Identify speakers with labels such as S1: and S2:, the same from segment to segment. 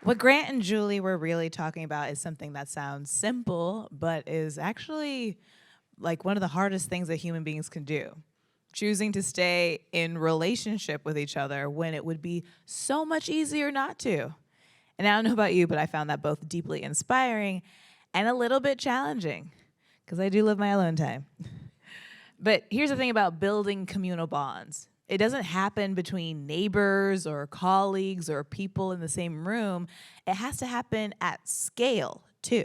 S1: What Grant and Julie were really talking about is something that sounds simple, but is actually like one of the hardest things that human beings can do. Choosing to stay in relationship with each other when it would be so much easier not to. And I don't know about you, but I found that both deeply inspiring and a little bit challenging because I do live my alone time. But here's the thing about building communal bonds. It doesn't happen between neighbors or colleagues or people in the same room. It has to happen at scale, too.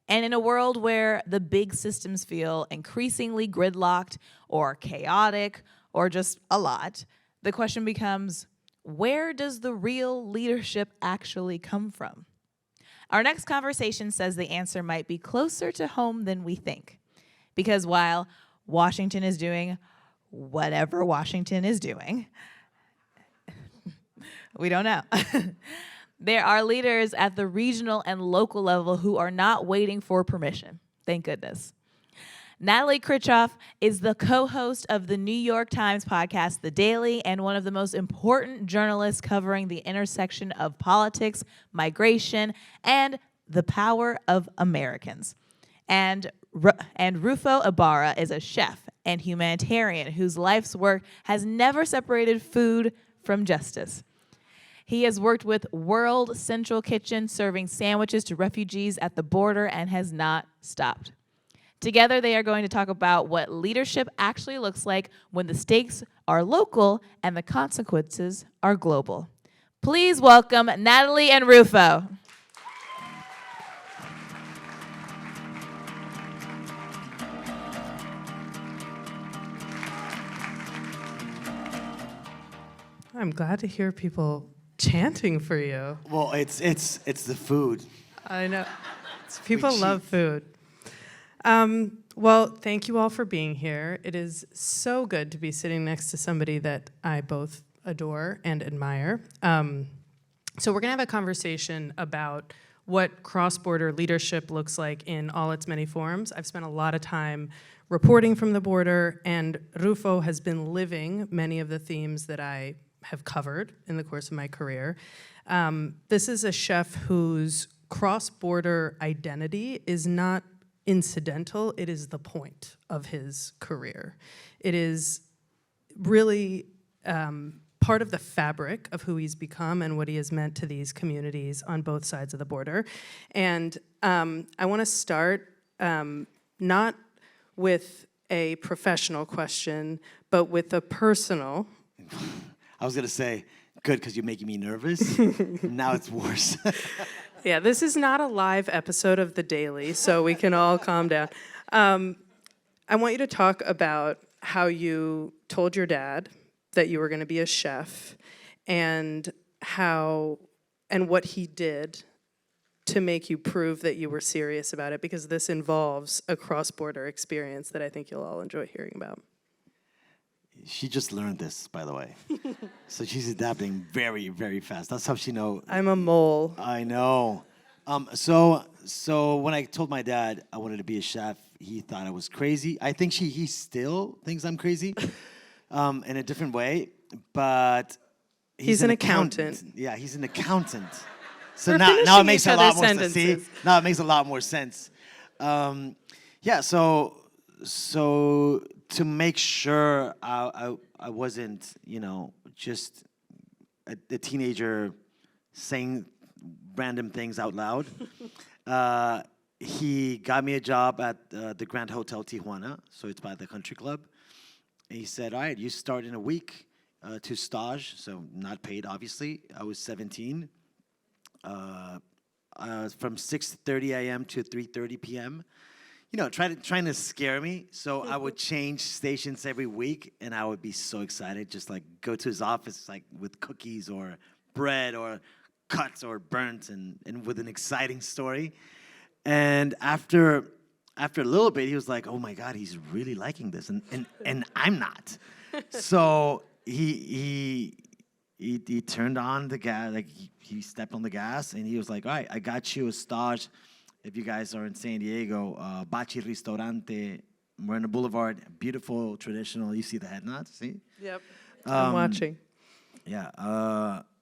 S1: And in a world where the big systems feel increasingly gridlocked or chaotic or just a lot, the question becomes, where does the real leadership actually come from? Our next conversation says the answer might be closer to home than we think. Because while Washington is doing whatever Washington is doing, we don't know. There are leaders at the regional and local level who are not waiting for permission. Thank goodness. Natalie Kitroeff is the co-host of the New York Times podcast, The Daily, and one of the most important journalists covering the intersection of politics, migration, and the power of Americans. And Ruffo Ibarra is a chef and humanitarian whose life's work has never separated food from justice. He has worked with World Central Kitchen, serving sandwiches to refugees at the border, and has not stopped. Together, they are going to talk about what leadership actually looks like when the stakes are local and the consequences are global. Please welcome Natalie and Ruffo.
S2: I'm glad to hear people chanting for you.
S3: Well, it's the food.
S2: I know. People love food. Well, thank you all for being here. It is so good to be sitting next to somebody that I both adore and admire. So we're going to have a conversation about what cross-border leadership looks like in all its many forms. I've spent a lot of time reporting from the border, and Ruffo has been living many of the themes that I have covered in the course of my career. This is a chef whose cross-border identity is not incidental, it is the point of his career. It is really part of the fabric of who he's become and what he has meant to these communities on both sides of the border. And I want to start not with a professional question, but with a personal.
S3: I was going to say, good, because you're making me nervous. Now it's worse.
S2: Yeah, this is not a live episode of The Daily, so we can all calm down. I want you to talk about how you told your dad that you were going to be a chef and what he did to make you prove that you were serious about it, because this involves a cross-border experience that I think you'll all enjoy hearing about.
S3: She just learned this, by the way. So she's adapting very, very fast. That's how she knows.
S2: I'm a mole.
S3: I know. So when I told my dad I wanted to be a chef, he thought I was crazy. I think he still thinks I'm crazy in a different way, but he's an accountant. Yeah, he's an accountant. So now it makes a lot more sense. See? Now it makes a lot more sense. Yeah, so to make sure I wasn't, just a teenager saying random things out loud, he got me a job at the Grand Hotel Tijuana, so it's by the country club. And he said, all right, you start in a week to stage, so not paid, obviously. I was 17. From 6:30 a.m. to 3:30 p.m., trying to scare me. So I would change stations every week, and I would be so excited, just like go to his office like with cookies or bread or cuts or burnt and with an exciting story. And after a little bit, he was like, oh my God, he's really liking this. And I'm not. So he turned on the gas, like he stepped on the gas, and he was like, all right, I got you a stage. If you guys are in San Diego, ORYX Restaurante, Moreno Boulevard, beautiful, traditional. You see the head nods, see?
S2: Yep, I'm watching.
S3: Yeah,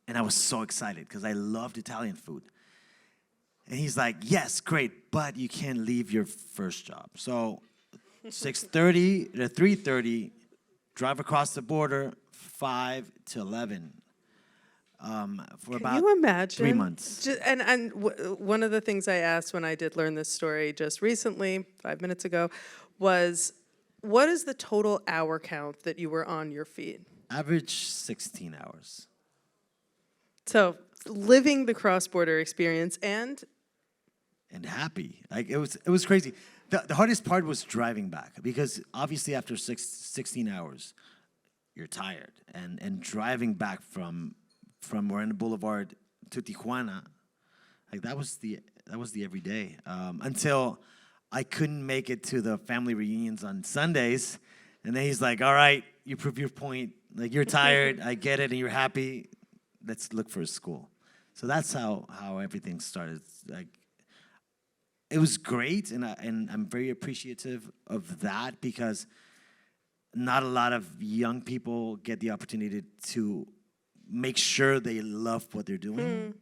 S3: And I was so excited because I loved Italian food. And he's like, yes, great, but you can't leave your first job. So 6:30 to 3:30, drive across the border, 5 to 11. For
S2: Can
S3: about
S2: you imagine?
S3: 3 months.
S2: One of the things I asked when I did learn this story just recently, 5 minutes ago, was what is the total hour count that you were on your feet?
S3: Average 16 hours.
S2: So living the cross-border experience and
S3: Happy. Like it was crazy. The hardest part was driving back because obviously after 16 hours, you're tired. And driving back from Moreno Boulevard to Tijuana, like that was the everyday. Until I couldn't make it to the family reunions on Sundays. And then he's like, all right, you prove your point. Like you're tired, I get it, and you're happy. Let's look for a school. So that's how everything started. Like it was great, and I'm very appreciative of that because not a lot of young people get the opportunity to make sure they love what they're doing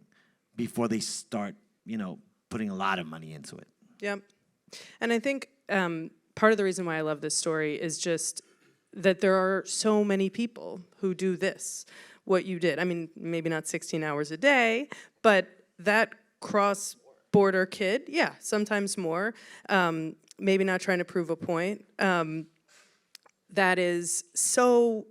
S3: before they start, putting a lot of money into it.
S2: Yep. And I think part of the reason why I love this story is just that there are so many people who do this, what you did. I mean, maybe not 16 hours a day, but that cross-border kid, yeah, sometimes more, maybe not trying to prove a point, that is so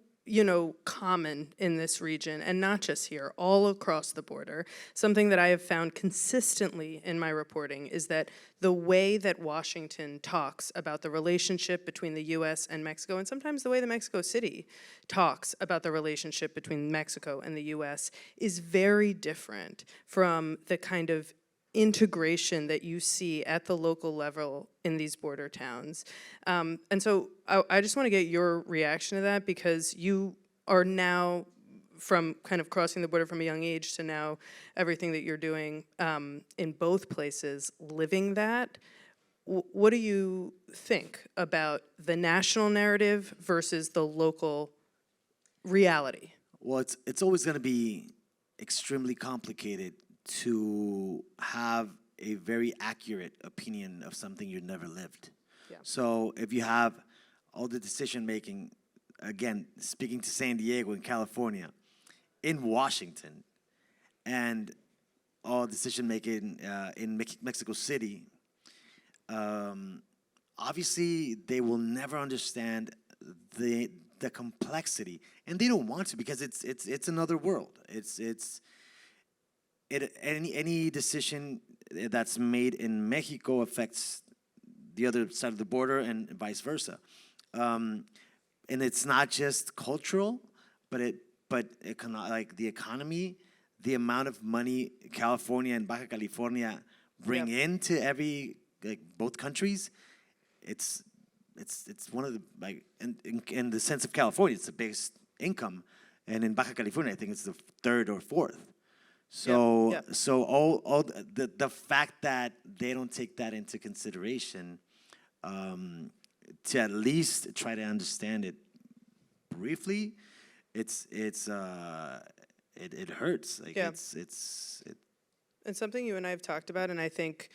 S2: common in this region, and not just here, all across the border. Something that I have found consistently in my reporting is that the way that Washington talks about the relationship between the U.S. and Mexico, and sometimes the way that Mexico City talks about the relationship between Mexico and the U.S. is very different from the kind of integration that you see at the local level in these border towns. And so I just want to get your reaction to that because you are now, from kind of crossing the border from a young age to now everything that you're doing in both places, living that. What do you think about the national narrative versus the local reality?
S3: Well, it's always going to be extremely complicated to have a very accurate opinion of something you never lived.
S2: Yeah.
S3: So if you have all the decision making, again, speaking to San Diego in California, in Washington, and all decision making in Mexico City, obviously they will never understand the complexity, and they don't want to because it's another world. Any decision that's made in Mexico affects the other side of the border and vice versa. And it's not just cultural, but like the economy, the amount of money California and Baja California bring into both countries, it's one of the, like, in the sense of California, it's the biggest income, and in Baja California, I think it's the third or fourth. So all the fact that they don't take that into consideration, to at least try to understand it briefly, it hurts. Like
S2: And something you and I have talked about, and I think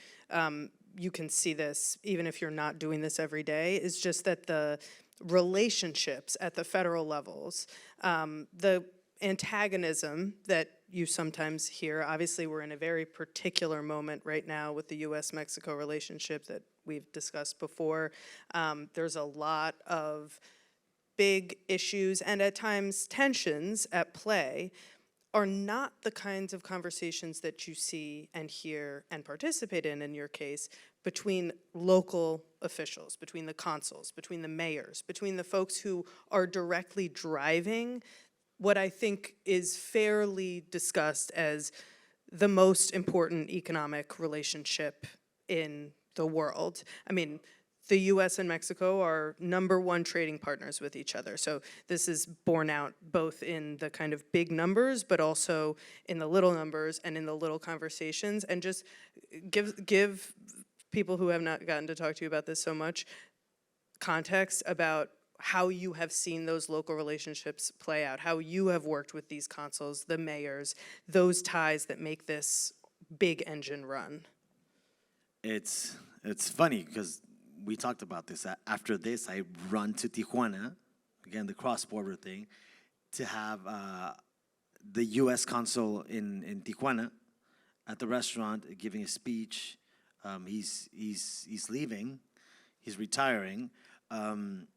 S2: you can see this even if you're not doing this every day, is just that the relationships at the federal levels, the antagonism that you sometimes hear. Obviously, we're in a very particular moment right now with the U.S.-Mexico relationship that we've discussed before. There's a lot of big issues and at times tensions at play, are not the kinds of conversations that you see and hear and participate in your case, between local officials, between the consuls, between the mayors, between the folks who are directly driving what I think is fairly discussed as the most important economic relationship in the world. I mean, the US and Mexico are #1 trading partners with each other. So this is borne out both in the kind of big numbers, but also in the little numbers and in the little conversations. And just give people who have not gotten to talk to you about this so much context about how you have seen those local relationships play out, how you have worked with these consuls, the mayors, those ties that make this big engine run.
S3: It's funny because we talked about this. After this, I run to Tijuana, again, the cross-border thing, to have the U.S. consul in Tijuana at the restaurant giving a speech. He's leaving. He's retiring. And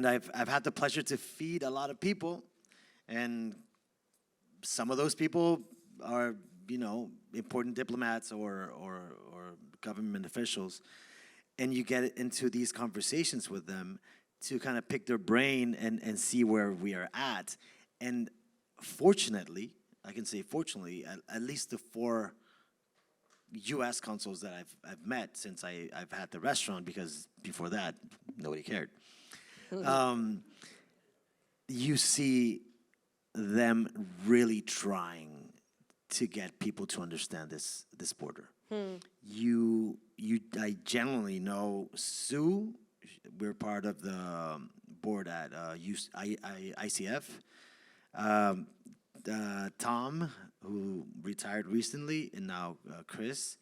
S3: I've had the pleasure to feed a lot of people, and some of those people are, important diplomats or government officials, and you get into these conversations with them to kind of pick their brain and see where we are at. And fortunately, I can say fortunately, at least the 4 U.S. consuls that I've met since I've had the restaurant, because before that, nobody cared. You see them really trying to get people to understand this border. I generally know Sue. We're part of the board at ICF. Tom, who retired recently, and now Chris.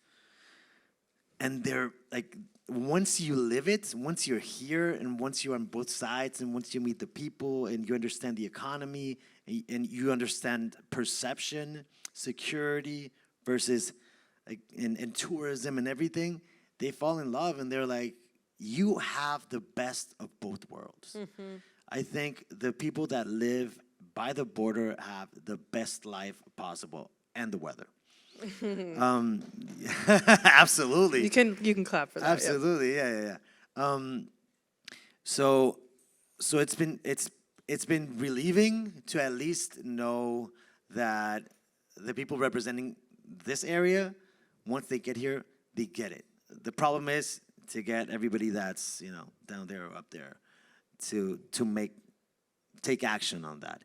S3: And they're like, once you live it, once you're here, and once you're on both sides, and once you meet the people, and you understand the economy, and you understand perception, security, versus and tourism and everything, they fall in love, and they're like, you have the best of both worlds. I think the people that live by the border have the best life possible, and the weather. Absolutely.
S2: You can clap for that.
S3: Absolutely, yeah. So it's been relieving to at least know that the people representing this area, once they get here, they get it. The problem is to get everybody that's down there or up there to take action on that.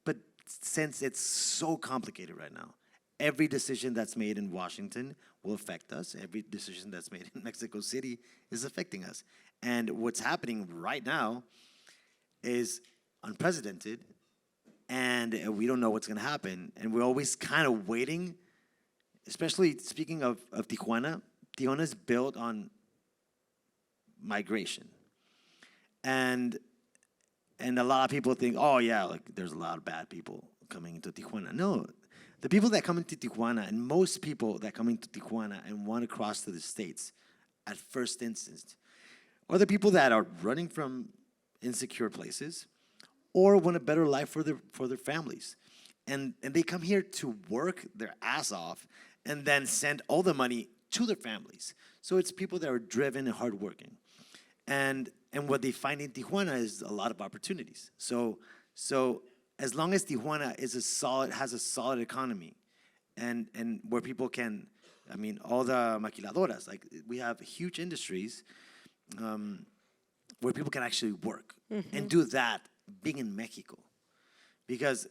S3: But since it's so complicated right now, every decision that's made in Washington will affect us. Every decision that's made in Mexico City is affecting us. And what's happening right now is unprecedented, and we don't know what's going to happen. And we're always kind of waiting, especially speaking of Tijuana. Tijuana is built on migration. And a lot of people think, oh, yeah, like there's a lot of bad people coming into Tijuana. No. The people that come into Tijuana, and most people that come into Tijuana and want to cross to the States at first instance, are the people that are running from insecure places or want a better life for their families. And they come here to work their ass off and then send all the money to their families. So it's people that are driven and hardworking. And what they find in Tijuana is a lot of opportunities. So as long as Tijuana has a solid economy, and where people can, all the maquiladoras, like we have huge industries where people can actually work and do that being in Mexico. Because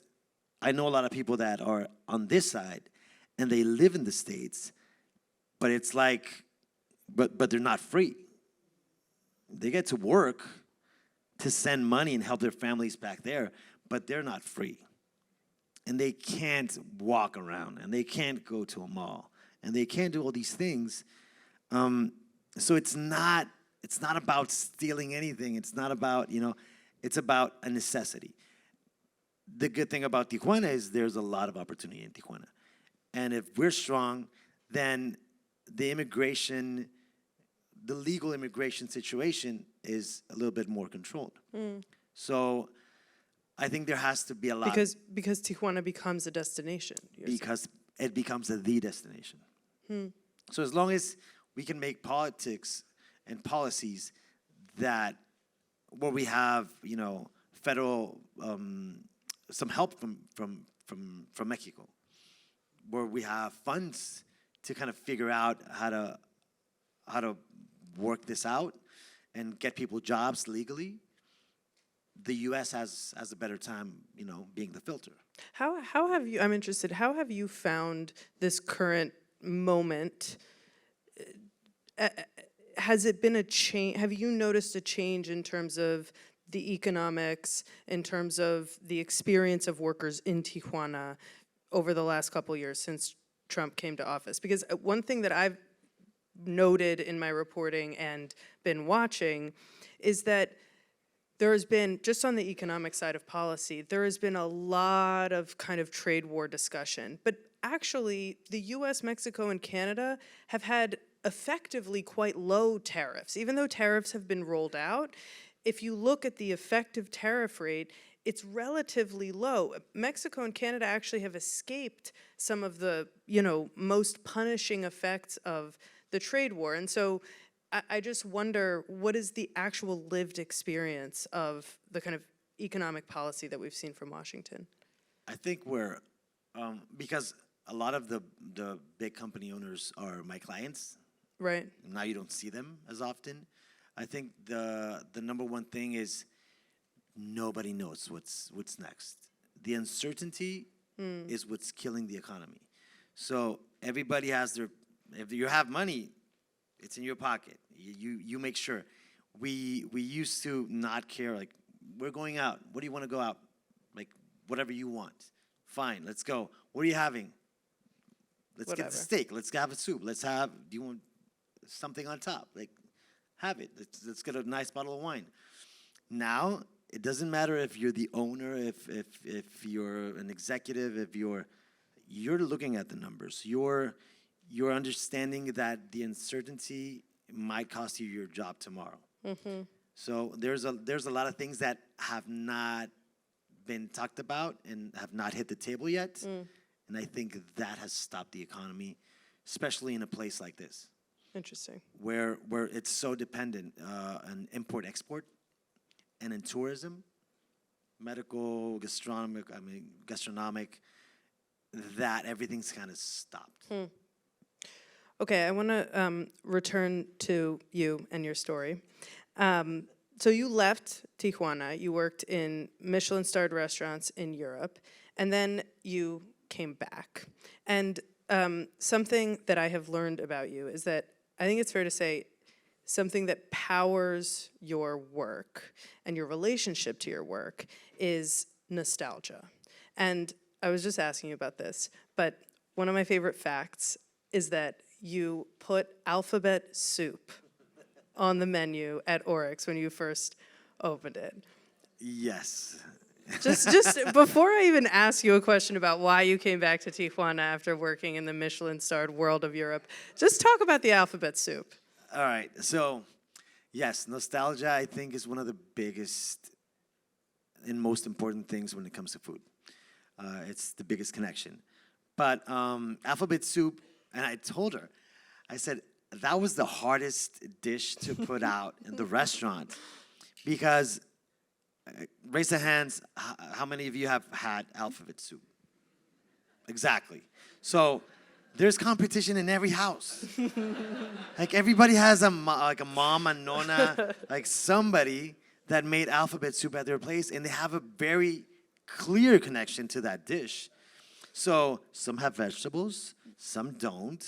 S3: I know a lot of people that are on this side and they live in the States, but it's like, but they're not free. They get to work to send money and help their families back there, but they're not free. And they can't walk around, and they can't go to a mall, and they can't do all these things. So it's not about stealing anything. It's not about, it's about a necessity. The good thing about Tijuana is there's a lot of opportunity in Tijuana. And if we're strong, then the legal immigration situation is a little bit more controlled. So I think there has to be a lot.
S2: Because Tijuana becomes a destination.
S3: Because it becomes the destination. So as long as we can make politics and policies that where we have, federal some help from Mexico, where we have funds to kind of figure out how to work this out and get people jobs legally, the U.S. has a better time, being the filter.
S2: How have you? I'm interested. How have you found this current moment has it been a change? Have you noticed a change in terms of the economics, in terms of the experience of workers in Tijuana over the last couple years since Trump came to office? Because one thing that I've noted in my reporting and been watching is that there has been, just on the economic side of policy, there has been a lot of kind of trade war discussion. But actually, the US, Mexico, and Canada have had effectively quite low tariffs. Even though tariffs have been rolled out, if you look at the effective tariff rate, it's relatively low. Mexico and Canada actually have escaped some of the, most punishing effects of the trade war. And so I just wonder, what is the actual lived experience of the kind of economic policy that we've seen from Washington?
S3: I think because a lot of the big company owners are my clients.
S2: Right.
S3: Now you don't see them as often. I think the number one thing is nobody knows what's next. The uncertainty is what's killing the economy. So everybody has if you have money, it's in your pocket. You make sure. We used to not care, like, we're going out. What do you want to go out? Like, whatever you want. Fine, let's go. What are you having? Let's get the steak. Let's have a soup. Do you want something on top? Like, have it. Let's get a nice bottle of wine. Now, it doesn't matter if you're the owner, if you're an executive, if you're looking at the numbers. You're understanding that the uncertainty might cost you your job tomorrow. Mm-hmm. So there's a lot of things that have not been talked about and have not hit the table yet. And I think that has stopped the economy, especially in a place like this.
S2: Interesting.
S3: Where it's so dependent on import-export and in tourism, medical, gastronomic, that everything's kind of stopped.
S2: Okay, I want to return to you and your story. So you left Tijuana, you worked in Michelin-starred restaurants in Europe, and then you came back. And something that I have learned about you is that I think it's fair to say something that powers your work and your relationship to your work is nostalgia. And I was just asking you about this, but one of my favorite facts is that you put alphabet soup on the menu at ORYX when you first opened it.
S3: Yes.
S2: Just before I even ask you a question about why you came back to Tijuana after working in the Michelin-starred world of Europe, just talk about the alphabet soup.
S3: All right. So, yes, nostalgia, I think, is one of the biggest and most important things when it comes to food. It's the biggest connection. But alphabet soup, and I told her, I said, that was the hardest dish to put out in the restaurant because, raise the hands, how many of you have had alphabet soup? Exactly. So there's competition in every house. Like everybody has a mom, a nonna, like somebody that made alphabet soup at their place, and they have a very clear connection to that dish. So some have vegetables, some don't.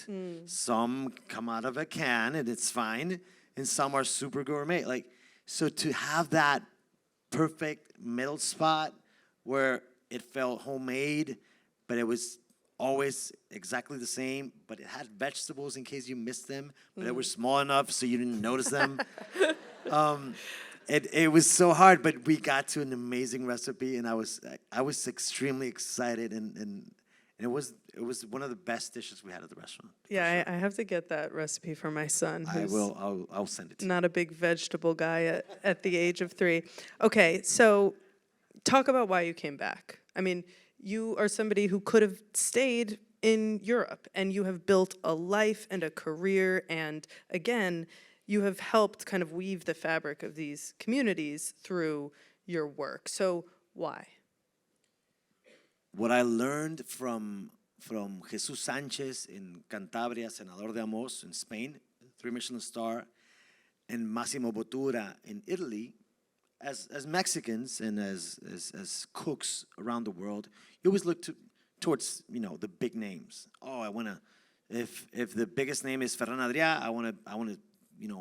S3: Some come out of a can and it's fine, and some are super gourmet. Like, so to have that perfect middle spot where it felt homemade, but it was always exactly the same, but it had vegetables in case you missed them, but they were small enough so you didn't notice them. It was so hard, but we got to an amazing recipe, and I was extremely excited, and it was one of the best dishes we had at the restaurant.
S2: Yeah, sure. I have to get that recipe for my son.
S3: I will. I'll send it to you.
S2: Not a big vegetable guy at the age of 3. Okay, so talk about why you came back. I mean, you are somebody who could have stayed in Europe, and you have built a life and a career, and again, you have helped kind of weave the fabric of these communities through your work. So why?
S3: What I learned from Jesus Sanchez in Cantabria, Senador de Amos in Spain, 3 Michelin star, and Massimo Bottura in Italy, as Mexicans and as cooks around the world, you always look towards the big names. Oh, I want to. If the biggest name is Ferran Adrià, I want to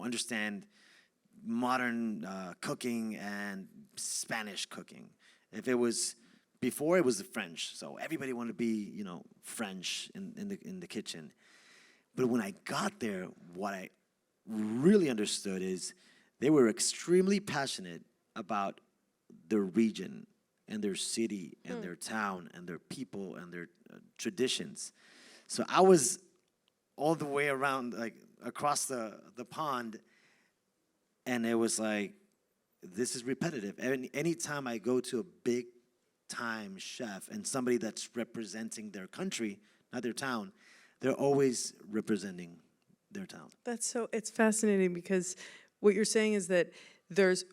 S3: understand modern cooking and Spanish cooking. If it was before, it was the French, so everybody wanted to be French in the kitchen. But when I got there, what I really understood is they were extremely passionate about their region and their city and their town and their people and their traditions. So I was all the way around, like across the pond, and it was like, this is repetitive. Anytime I go to a big time chef and somebody that's representing their country, not their town, they're always representing their town.
S2: It's fascinating because what you're saying is that there's,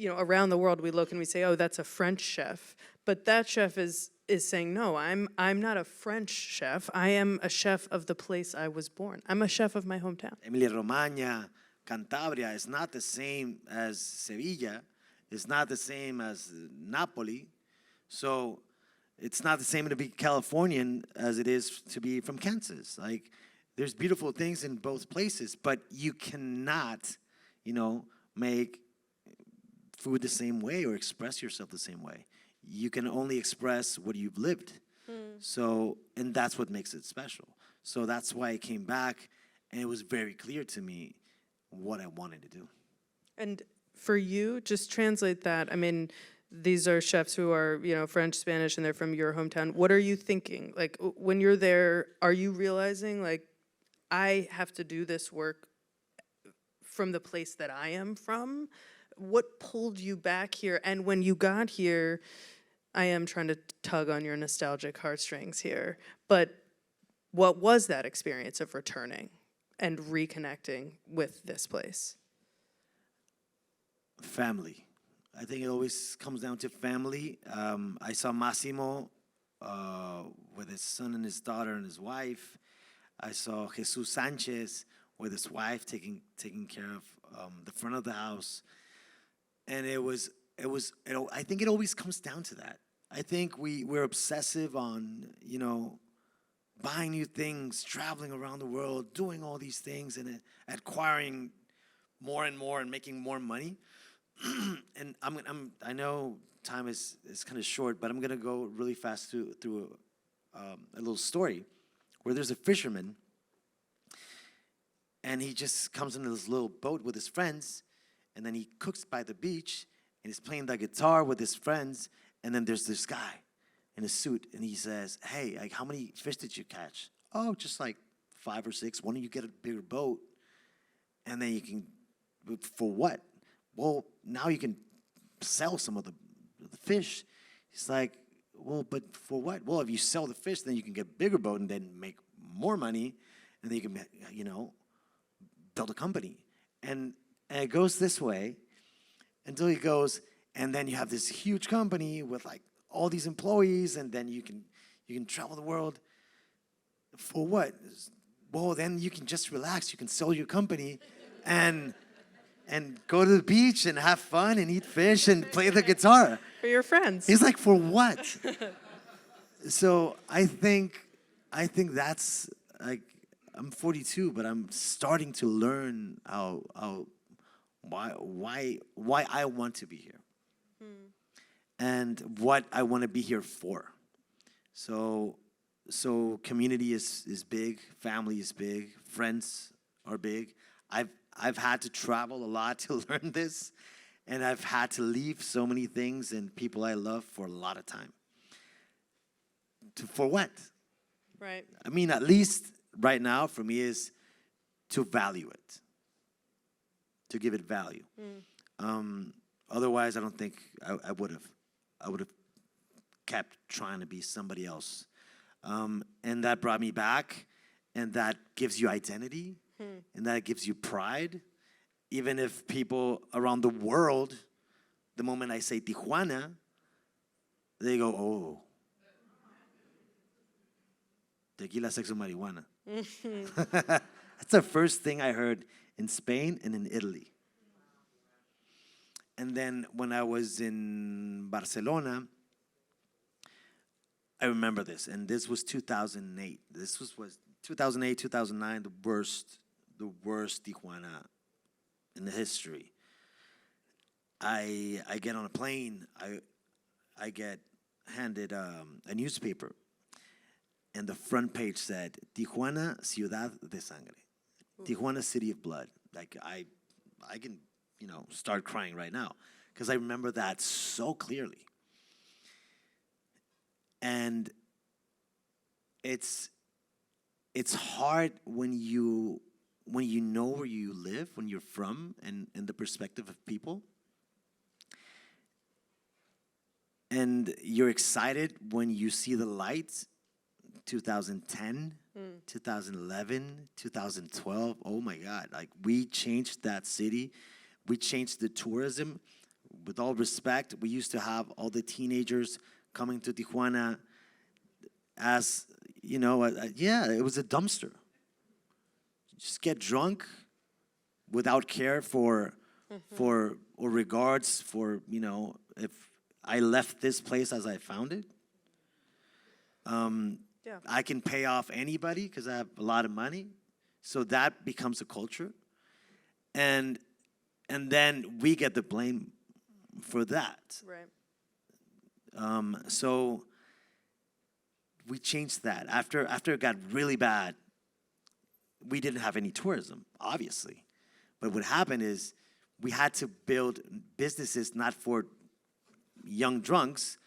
S2: around the world we look and we say, oh, that's a French chef. But that chef is saying, no, I'm not a French chef. I am a chef of the place I was born. I'm a chef of my hometown.
S3: Emilia-Romagna, Cantabria is not the same as Sevilla. It's not the same as Napoli. So it's not the same to be Californian as it is to be from Kansas. Like, there's beautiful things in both places, but you cannot, make food the same way or express yourself the same way. You can only express what you've lived. So, and that's what makes it special. So that's why I came back, and it was very clear to me what I wanted to do.
S2: And for you, just translate that. I mean, these are chefs who are, French, Spanish, and they're from your hometown. What are you thinking? Like, when you're there, are you realizing, like, I have to do this work from the place that I am from? What pulled you back here? And when you got here, I am trying to tug on your nostalgic heartstrings here, but what was that experience of returning and reconnecting with this place?
S3: Family. I think it always comes down to family. I saw Massimo with his son and his daughter and his wife. I saw Jesus Sanchez with his wife taking care of the front of the house. And I think it always comes down to that. I think we're obsessive on, buying new things, traveling around the world, doing all these things and acquiring more and more and making more money. And I know time is kind of short, but I'm gonna go really fast through a little story where there's a fisherman, and he just comes in this little boat with his friends, and then he cooks by the beach, and he's playing the guitar with his friends, and then there's this guy in a suit, and he says, "Hey, like, how many fish did you catch?" "Oh, just like 5 or 6. Why don't you get a bigger boat, and then you can, for what?" "Well, now you can sell some of the fish." He's like, "Well, but for what?" "Well, if you sell the fish, then you can get a bigger boat and then make more money, and then you can, build a company." And it goes this way until he goes, and then you have this huge company with like all these employees, and then you can travel the world. "For what?" "Well, then you can just relax. You can sell your company and go to the beach and have fun and eat fish and play the guitar."
S2: For your friends.
S3: He's like, "For what?" So I think that's like, I'm 42, but I'm starting to learn why I want to be here. And what I want to be here for. So community is big, family is big, friends are big. I've had to travel a lot to learn this, and I've had to leave so many things and people I love for a lot of time. For what?
S2: Right.
S3: I mean, at least right now for me is to value it, to give it value. Otherwise, I don't think I would have. I would have kept trying to be somebody else. And that brought me back, and that gives you identity, and that gives you pride. Even if people around the world, the moment I say Tijuana, they go, "Oh, tequila, sexo, marijuana." That's the first thing I heard in Spain and in Italy. And then when I was in Barcelona, I remember this, and this was 2008. This was 2008, 2009, the worst Tijuana in the history. I get on a plane. I get handed a newspaper, and the front page said Tijuana, Ciudad de Sangre, Tijuana, City of Blood. Like I can start crying right now because I remember that so clearly. And it's hard when you know where you live, when you're from, and the perspective of people. And you're excited when you see the lights, 2010, 2011, 2012. Oh my God, like we changed that city. We changed the tourism. With all respect, we used to have all the teenagers coming to Tijuana as, it was a dumpster. Just get drunk without care for or regards for, if I left this place as I found it. I can pay off anybody because I have a lot of money. So that becomes a culture. And then we get the blame for that.
S2: Right.
S3: So we changed that. After it got really bad, we didn't have any tourism, obviously. But what happened is we had to build businesses not for young drunks,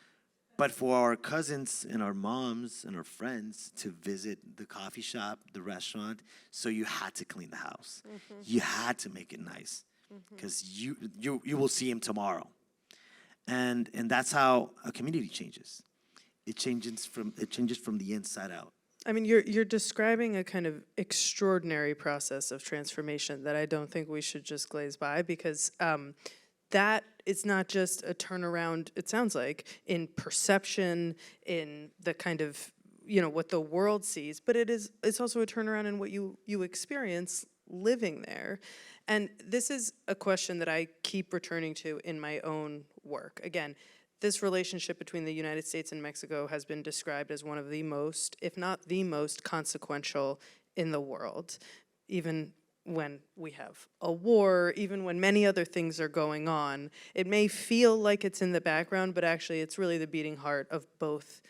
S3: but for our cousins and our moms and our friends to visit the coffee shop, the restaurant. So you had to clean the house. You had to make it nice because you will see him tomorrow. And that's how a community changes. It changes from the inside out.
S2: I mean, you're describing a kind of extraordinary process of transformation that I don't think we should just glaze by, because that is not just a turnaround, it sounds like, in perception, in the kind of, what the world sees, but it's also a turnaround in what you experience living there. And this is a question that I keep returning to in my own work. Again, this relationship between the United States and Mexico has been described as one of the most, if not the most, consequential in the world. Even when we have a war, even when many other things are going on, it may feel like it's in the background, but actually it's really the beating heart of both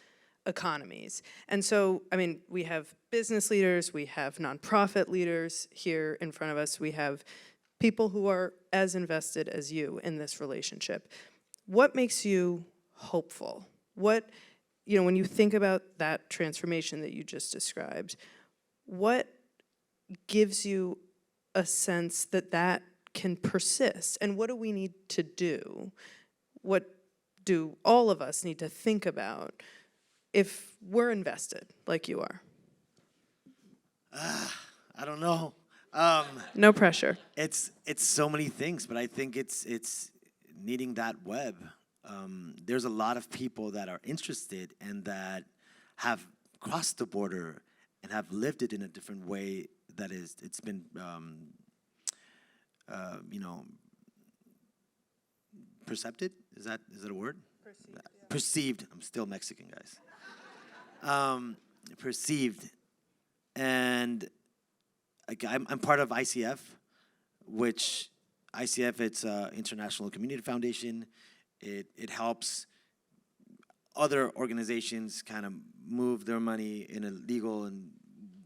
S2: economies. And so, I mean, we have business leaders, we have nonprofit leaders here in front of us, we have people who are as invested as you in this relationship. What makes you hopeful? What, when you think about that transformation that you just described, what gives you a sense that can persist? And what do we need to do? What do all of us need to think about if we're invested like you are?
S3: I don't know.
S2: No pressure.
S3: It's so many things, but I think it's needing that web. There's a lot of people that are interested and that have crossed the border and have lived it in a different way. It's been, percepted. Is that a word?
S2: Perceived. Yeah.
S3: Perceived. I'm still Mexican, guys. Perceived, and I'm part of ICF, which ICF, it's International Community Foundation. It helps other organizations kind of move their money in a legal and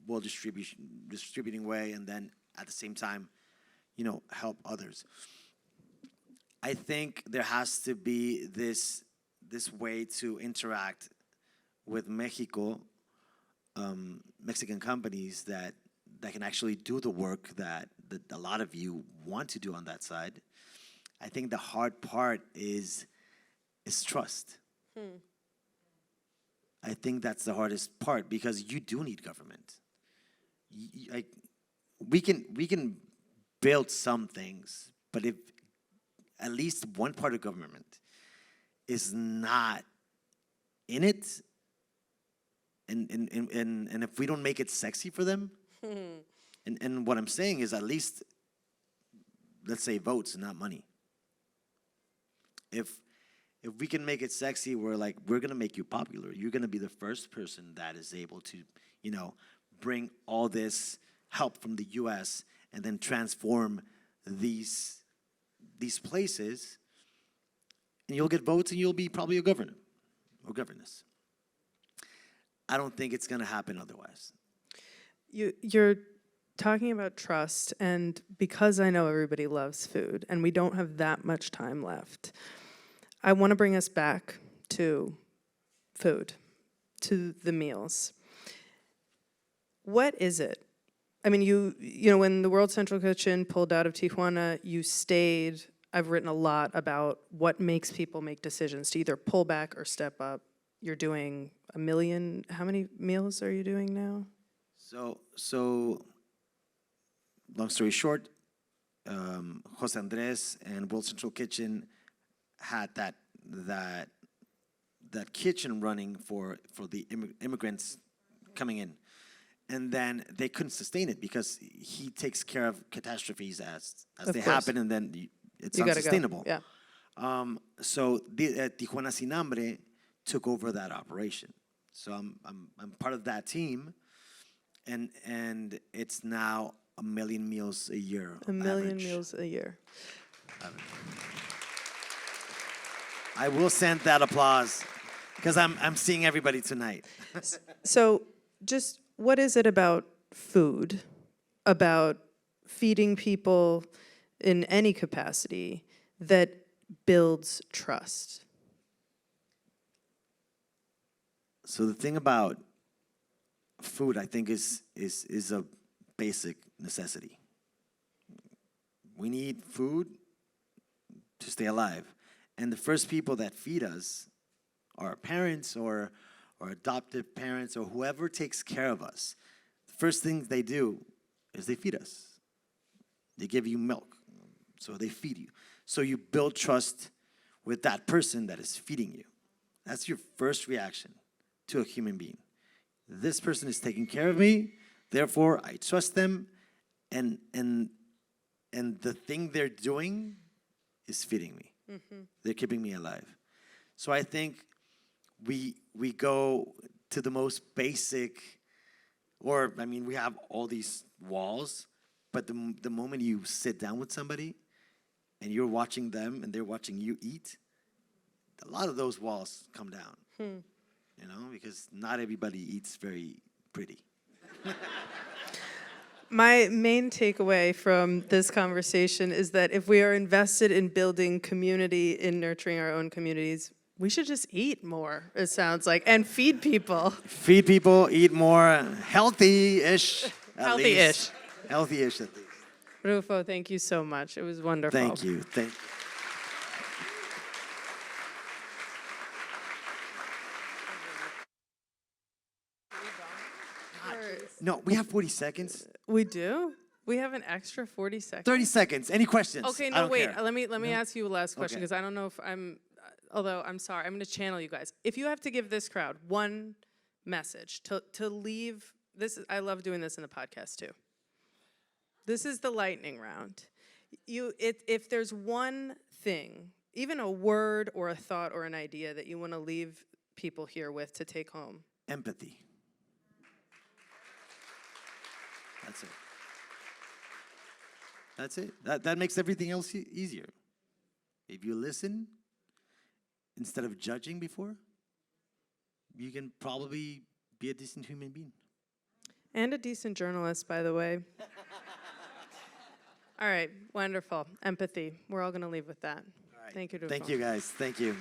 S3: well distributing way, and then at the same time, help others. I think there has to be this way to interact with Mexican companies that can actually do the work that a lot of you want to do on that side. I think the hard part is trust. I think that's the hardest part, because you do need government. We can build some things, but if at least one part of government is not in it, and if we don't make it sexy for them, and what I'm saying is, at least, let's say, votes, not money. If we can make it sexy, we're gonna make you popular. You're gonna be the first person that is able to, bring all this help from the U.S. and then transform these places, and you'll get votes, and you'll be probably a governor or governess. I don't think it's going to happen otherwise.
S2: You're talking about trust, and because I know everybody loves food, and we don't have that much time left, I want to bring us back to food, to the meals. What is it? I mean, you know, when the World Central Kitchen pulled out of Tijuana, you stayed. I've written a lot about what makes people make decisions to either pull back or step up. You're doing 1 million. How many meals are you doing now?
S3: So long story short, Jose Andres and World Central Kitchen had that kitchen running for the immigrants coming in. And then they couldn't sustain it because he takes care of catastrophes as they happen, and then it's unsustainable.
S2: Yeah.
S3: So Tijuana Sin Hambre took over that operation. So I'm part of that team, and it's now 1 million meals a year.
S2: 1 million
S3: average.
S2: meals a year.
S3: I will send that applause because I'm seeing everybody tonight.
S2: So just what is it about food, about feeding people in any capacity that builds trust?
S3: So the thing about food, I think, is a basic necessity. We need food to stay alive. And the first people that feed us are our parents or adoptive parents or whoever takes care of us. The first thing they do is they feed us. They give you milk, so they feed you. So you build trust with that person that is feeding you. That's your first reaction to a human being. This person is taking care of me, therefore I trust them, and the thing they're doing is feeding me. Mm-hmm. They're keeping me alive. So I think we go to the most basic, or I mean, we have all these walls, but the moment you sit down with somebody and you're watching them and they're watching you eat, a lot of those walls come down. You know, because not everybody eats very pretty.
S2: My main takeaway from this conversation is that if we are invested in building community, in nurturing our own communities, we should just eat more, it sounds like, and feed people.
S3: Feed people, eat more, healthy-ish.
S2: Healthy-ish.
S3: Healthy-ish at least.
S2: Ruffo, thank you so much. It was wonderful.
S3: Thank you. No, we have 40 seconds.
S2: We do? We have an extra 40 seconds?
S3: 30 seconds. Any questions?
S2: Okay,
S3: I
S2: no,
S3: don't
S2: wait.
S3: care.
S2: Let me ask you a last question,
S3: Okay.
S2: because I don't know if although I'm sorry, I'm going to channel you guys. If you have to give this crowd one message to leave, I love doing this in the podcast too. This is the lightning round. If there's one thing, even a word or a thought or an idea that you want to leave people here with to take home.
S3: Empathy. That's it. That makes everything else easier. If you listen, instead of judging before, you can probably be a decent human being.
S2: And a decent journalist, by the way. All right, wonderful. Empathy. We're all going to leave with that.
S3: All right.
S2: Thank you, Ruffo.
S3: Thank you, guys. Thank you.